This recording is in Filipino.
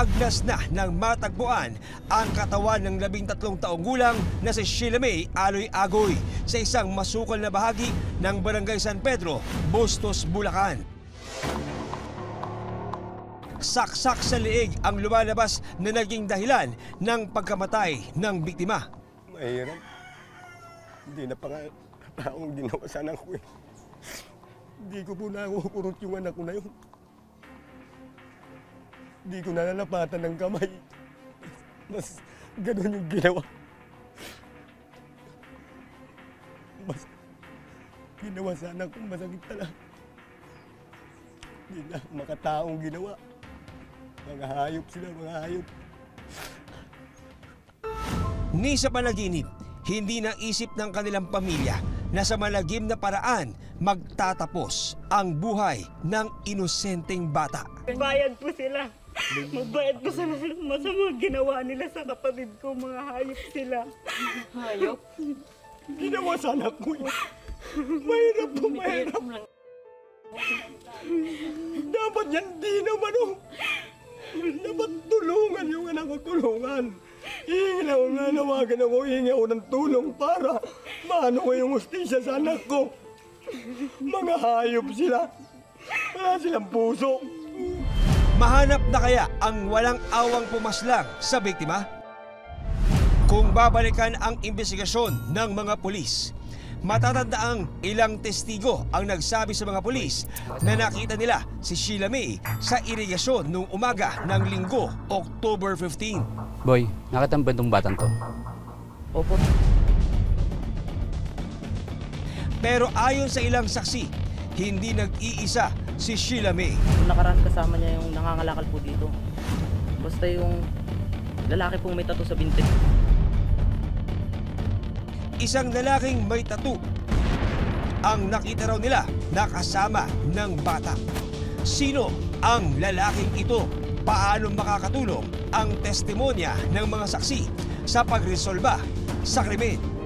Hinagnas na ng matagpuan ang katawan ng 13 taong gulang na si Sheila May Aloy Agoy sa isang masukal na bahagi ng Barangay San Pedro, Bustos, Bulacan. Saksak sa liig ang lumalabas na naging dahilan ng pagkamatay ng biktima. Mahirap. Hindi na pa nga akong ginawa sa anak ko eh. Hindi ko po nakukurot yung anak ko na yun. Hindi ko nalalapatan ng kamay. Mas ganun yung ginawa. Mas ginawa sa anak ko, masakit talaga. Hindi na makataong ginawa. Mga hayop sila, mga hayop. Ni sa panaginip, hindi naisip ng kanilang pamilya na sa malagim na paraan magtatapos ang buhay ng inosenteng bata. Bayad po sila. Magbayad po sila sa masamang ginawa nila sa kapatid ko. Mga hayop sila. Hayop? Ginawa sa anak ko yun. Mahirap po, mahirap. Dapat yan di naman oh. Dapat tulungan yung anak ko, tulungan. Hihingi ako na nawagan ako, hihingi ako ng tulong para maano ko yung hustisya sa anak ko. Mga hayop sila. Wala silang puso. Mahanap na kaya ang walang awang pumaslang sa biktima? Kung babalikan ang investigasyon ng mga pulis, matatandaang ilang testigo ang nagsabi sa mga pulis na nakita nila si Sheila May sa irigasyon noong umaga ng Linggo, October 15. Boy, nakita mo ba itong batang to? Opo. Pero ayon sa ilang saksi, hindi nag-iisa si Sheila May. Nung nakaraan kasama niya yung nangangalakal po dito. Basta yung lalaki pong may tattoo sa binti. Isang lalaking may tattoo ang nakita raw nila na kasama ng bata. Sino ang lalaking ito? Paano makakatulong ang testimonya ng mga saksi sa pagresolba sa krimen?